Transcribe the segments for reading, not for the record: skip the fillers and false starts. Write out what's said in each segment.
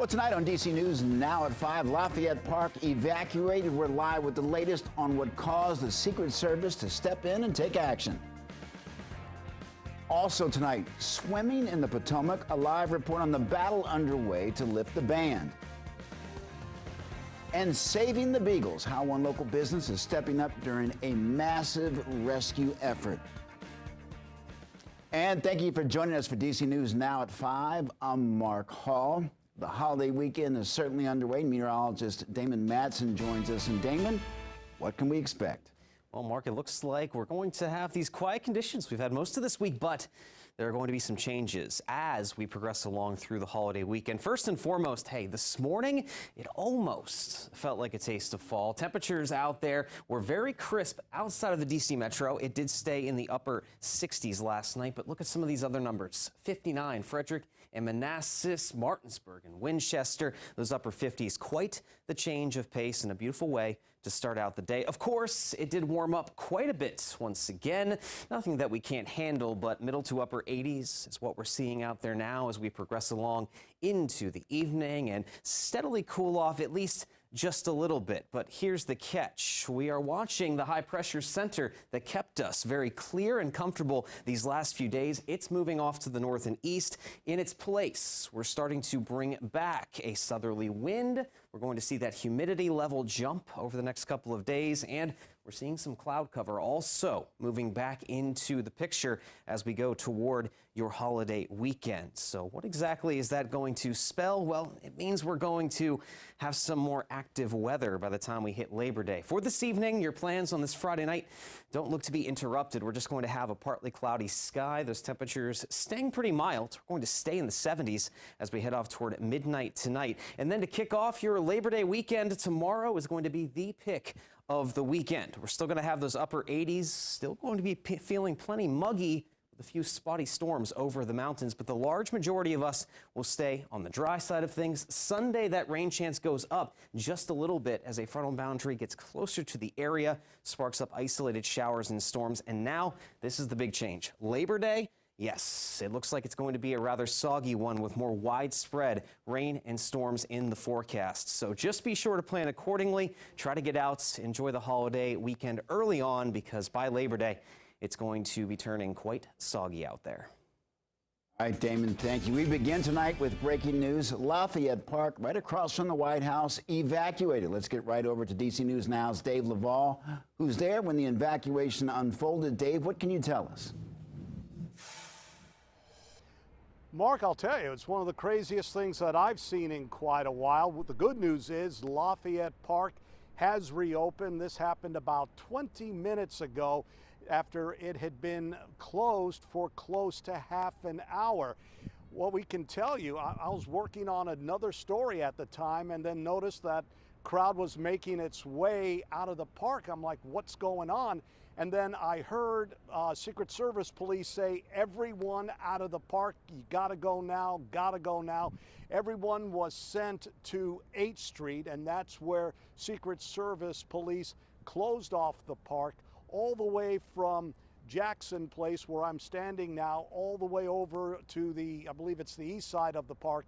Well, tonight on DC News Now at 5, Lafayette Park evacuated. We're live with the latest on what caused the Secret Service to step in and take action. Also tonight, swimming in the Potomac, a live report on the battle underway to lift the ban. And saving the Beagles, how one local business is stepping up during a massive rescue effort. And thank you for joining us for DC News Now at 5. I'm Mark Hall. The holiday weekend is certainly underway. Meteorologist Damon Madsen joins us. And Damon, what can we expect? Well, Mark, it looks like we're going to have these quiet conditions we've had most of this week, but there are going to be some changes as we progress along through the holiday weekend. First and foremost, hey, this morning, it almost felt like a taste of fall. Temperatures out there were very crisp outside of the D.C. metro. It did stay in the upper 60s last night, but look at some of these other numbers. 59, Frederick and Manassas, Martinsburg and Winchester, those upper 50s. Quite the change of pace and a beautiful way to start out the day. Of course, it did warm up quite a bit once again. Nothing that we can't handle, but middle to upper 80s is what we're seeing out there now as we progress along into the evening and steadily cool off at least just a little bit. But here's the catch. We are watching the high pressure center that kept us very clear and comfortable these last few days. It's moving off to the north and east. In its place, we're starting to bring back a southerly wind. We're going to see that humidity level jump over the next couple of days, and we're seeing some cloud cover also moving back into the picture as we go toward your holiday weekend. So what exactly is that going to spell? Well, it means we're going to have some more active weather by the time we hit Labor Day. For this evening, your plans on this Friday night don't look to be interrupted. We're just going to have a partly cloudy sky. Those temperatures staying pretty mild. We're going to stay in the 70s as we head off toward midnight tonight. And then to kick off your Labor Day weekend, tomorrow is going to be the pick of the weekend. We're still going to have those upper 80s, still going to be feeling plenty muggy with a few spotty storms over the mountains, but the large majority of us will stay on the dry side of things. Sunday, that rain chance goes up just a little bit as a frontal boundary gets closer to the area, sparks up isolated showers and storms. And now this is the big change. Labor Day, yes, it looks like it's going to be a rather soggy one with more widespread rain and storms in the forecast. So just be sure to plan accordingly. Try to get out, enjoy the holiday weekend early on, because by Labor Day, it's going to be turning quite soggy out there. All right, Damon, thank you. We begin tonight with breaking news. Lafayette Park, right across from the White House, evacuated. Let's get right over to DC News Now's Dave Laval, who's there when the evacuation unfolded. Dave, what can you tell us? Mark, I'll tell you, it's one of the craziest things that I've seen in quite a while. The good news is Lafayette Park has reopened. This happened about 20 minutes ago after it had been closed for close to half an hour. What we can tell you, I was working on another story at the time and then noticed that crowd was making its way out of the park. I'm like, what's going on? And then I heard Secret Service police say, everyone out of the park, you gotta go now, gotta go now. Everyone was sent to 8th Street, and that's where Secret Service police closed off the park all the way from Jackson Place, where I'm standing now, all the way over to the, I believe it's the east side of the park,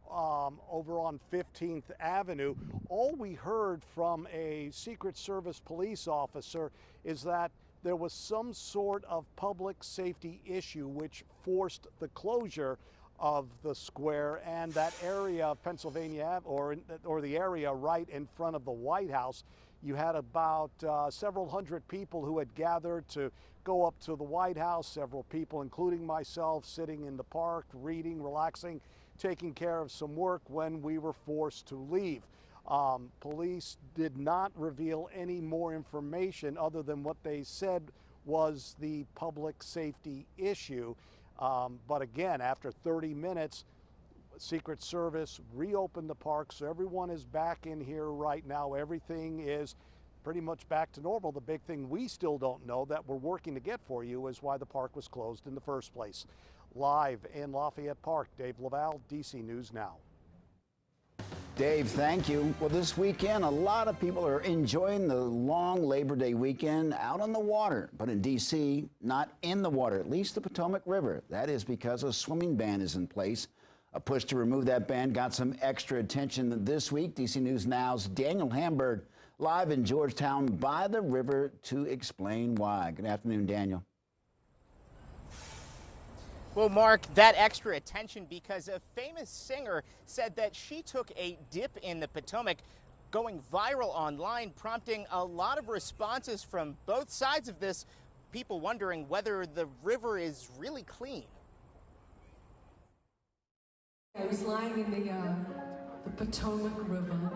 over on 15th Avenue. All we heard from a Secret Service police officer is that there was some sort of public safety issue which forced the closure of the square and that area of Pennsylvania, or the area right in front of the White House. You had about several hundred people who had gathered to go up to the White House, several people, including myself, sitting in the park, reading, relaxing, taking care of some work when we were forced to leave. Police did not reveal any more information other than what they said was the public safety issue. But again, after 30 minutes, Secret Service reopened the park, so everyone is back in here right now. Everything is pretty much back to normal. The big thing we still don't know that we're working to get for you is why the park was closed in the first place. Live in Lafayette Park, Dave Laval, DC News Now. Dave, thank you. Well, this weekend, a lot of people are enjoying the long Labor Day weekend out on the water. But in D.C., not in the water, at least the Potomac River. That is because a swimming ban is in place. A push to remove that ban got some extra attention this week. DC News Now's Daniel Hamburg live in Georgetown by the river to explain why. Good afternoon, Daniel. Well, Mark, that extra attention because a famous singer said that she took a dip in the Potomac, going viral online, prompting a lot of responses from both sides of this, people wondering whether the river is really clean. I was lying in the Potomac River.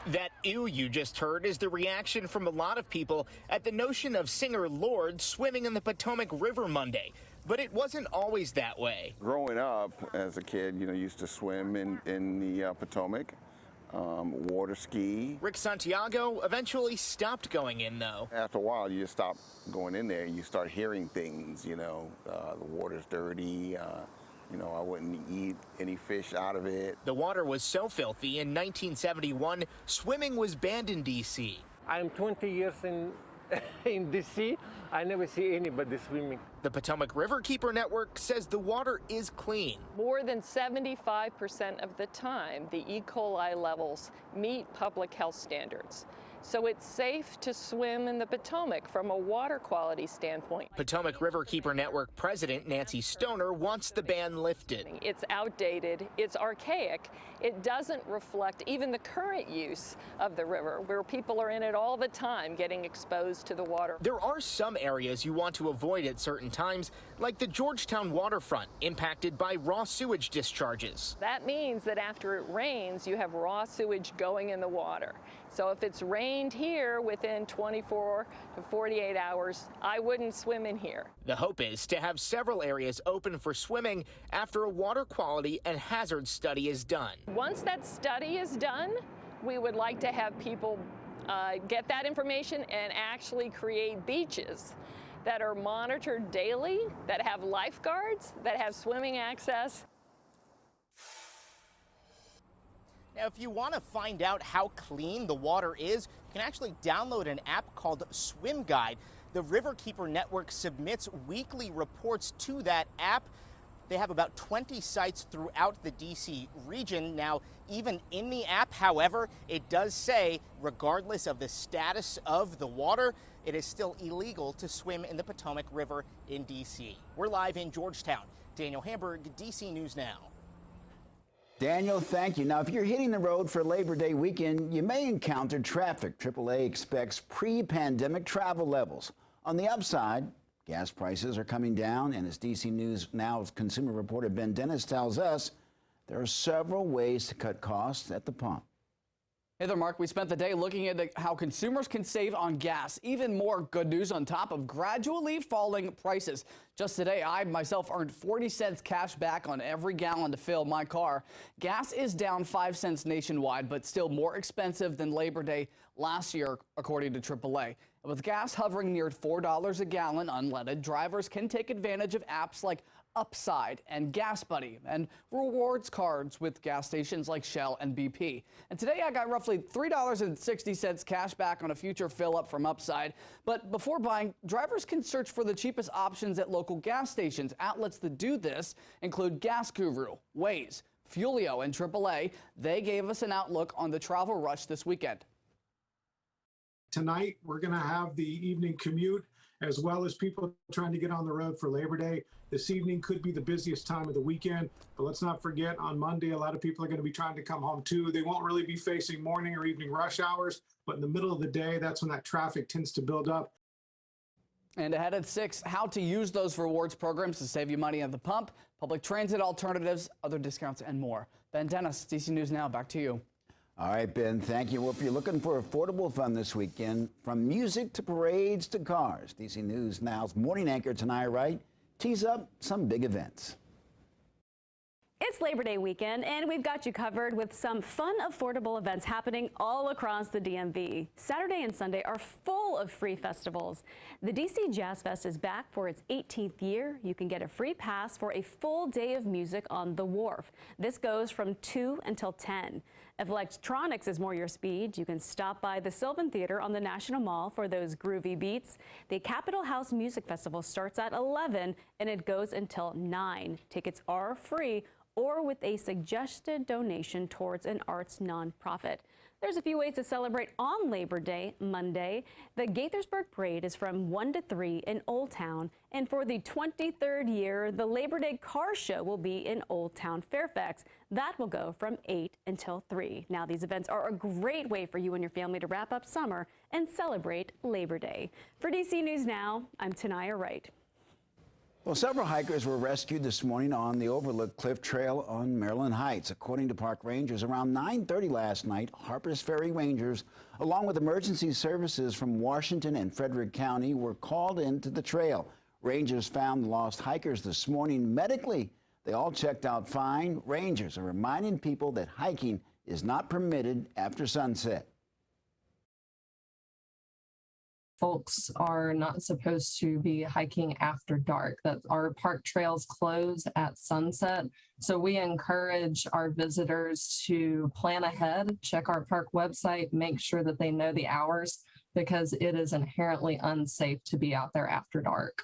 That ew you just heard is the reaction from a lot of people at the notion of singer Lorde swimming in the Potomac River Monday. But it wasn't always that way. Growing up as a kid, used to swim in the Potomac, water ski. Rick Santiago eventually stopped going in, though. After a while, you just stop going in there and you start hearing things, the water's dirty. I wouldn't eat any fish out of it. The water was so filthy in 1971, swimming was banned in D.C. I'm 20 years in D.C. I never see anybody swimming. The Potomac Riverkeeper Network says the water is clean. More than 75% of the time, the E. coli levels meet public health standards. So it's safe to swim in the Potomac from a water quality standpoint. Potomac Riverkeeper Network President Nancy Stoner wants the ban lifted. It's outdated, it's archaic, it doesn't reflect even the current use of the river, where people are in it all the time getting exposed to the water. There are some areas you want to avoid at certain times, like the Georgetown waterfront, impacted by raw sewage discharges. That means that after it rains, you have raw sewage going in the water. So if it's rained here within 24 to 48 hours, I wouldn't swim in here. The hope is to have several areas open for swimming after a water quality and hazard study is done. Once that study is done, we would like to have people get that information and actually create beaches that are monitored daily, that have lifeguards, that have swimming access. Now, if you want to find out how clean the water is, you can actually download an app called Swim Guide. The Riverkeeper Network submits weekly reports to that app. They have about 20 sites throughout the D.C. region. Now, even in the app, however, it does say, regardless of the status of the water, it is still illegal to swim in the Potomac River in D.C. We're live in Georgetown. Daniel Hamburg, D.C. News Now. Daniel, thank you. Now, if you're hitting the road for Labor Day weekend, you may encounter traffic. AAA expects pre-pandemic travel levels. On the upside, gas prices are coming down, and as DC News Now's consumer reporter Ben Dennis tells us, there are several ways to cut costs at the pump. Hey there, Mark. We spent the day looking at how consumers can save on gas. Even more good news on top of gradually falling prices. Just today, I myself earned 40 cents cash back on every gallon to fill my car. Gas is down 5 cents nationwide, but still more expensive than Labor Day last year, according to AAA. With gas hovering near $4 a gallon unleaded, drivers can take advantage of apps like Upside and Gas Buddy and rewards cards with gas stations like Shell and BP. And today I got roughly $3.60 cash back on a future fill up from Upside. But before buying, drivers can search for the cheapest options at local gas stations. Outlets that do this include Gas Guru, Waze, Fuelio, and AAA. They gave us an outlook on the travel rush this weekend. Tonight, we're going to have the evening commute, as well as people trying to get on the road for Labor Day. This evening could be the busiest time of the weekend, but let's not forget on Monday, a lot of people are going to be trying to come home too. They won't really be facing morning or evening rush hours, but in the middle of the day, that's when that traffic tends to build up. And ahead at 6, how to use those rewards programs to save you money at the pump, public transit alternatives, other discounts, and more. Ben Dennis, DC News Now, back to you. All right, Ben, thank you. Well, if you're looking for affordable fun this weekend, from music to parades to cars, DC News Now's morning anchor Tanaya Wright tees up some big events. It's Labor Day weekend, and we've got you covered with some fun, affordable events happening all across the DMV. Saturday and Sunday are full of free festivals. The DC Jazz Fest is back for its 18th year. You can get a free pass for a full day of music on the Wharf. This goes from 2 until 10. If electronics is more your speed, you can stop by the Sylvan Theater on the National Mall for those groovy beats. The Capitol House Music Festival starts at 11 and it goes until 9. Tickets are free or with a suggested donation towards an arts nonprofit. There's a few ways to celebrate on Labor Day, Monday. The Gaithersburg Parade is from 1 to 3 in Old Town. And for the 23rd year, the Labor Day Car Show will be in Old Town Fairfax. That will go from 8 until 3. Now, these events are a great way for you and your family to wrap up summer and celebrate Labor Day. For DC News Now, I'm Tanaya Wright. Well, several hikers were rescued this morning on the Overlook Cliff Trail on Maryland Heights. According to park rangers, around 9:30 last night, Harpers Ferry rangers, along with emergency services from Washington and Frederick County, were called into the trail. Rangers found the lost hikers this morning. Medically, they all checked out fine. Rangers are reminding people that hiking is not permitted after sunset. Folks are not supposed to be hiking after dark. That our park trails close at sunset. So we encourage our visitors to plan ahead, check our park website, make sure that they know the hours, because it is inherently unsafe to be out there after dark.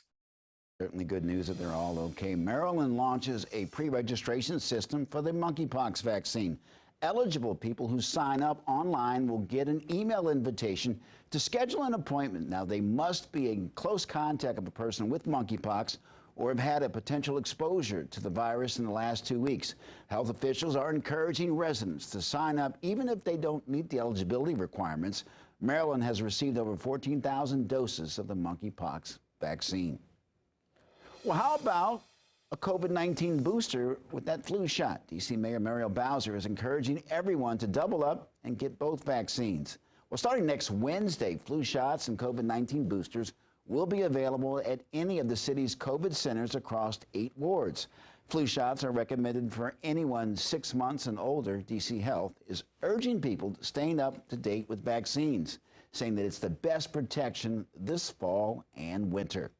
Certainly good news that they're all okay. Maryland launches a pre-registration system for the monkeypox vaccine. Eligible people who sign up online will get an email invitation to schedule an appointment. Now, they must be in close contact of a person with monkeypox or have had a potential exposure to the virus in the last 2 weeks. Health officials are encouraging residents to sign up even if they don't meet the eligibility requirements. Maryland has received over 14,000 doses of the monkeypox vaccine. Well, how about a COVID-19 booster with that flu shot? D.C. Mayor Muriel Bowser is encouraging everyone to double up and get both vaccines. Well, starting next Wednesday, flu shots and COVID-19 boosters will be available at any of the city's COVID centers across 8 wards. Flu shots are recommended for anyone 6 months and older. D.C. Health is urging people staying up to date with vaccines, saying that it's the best protection this fall and winter.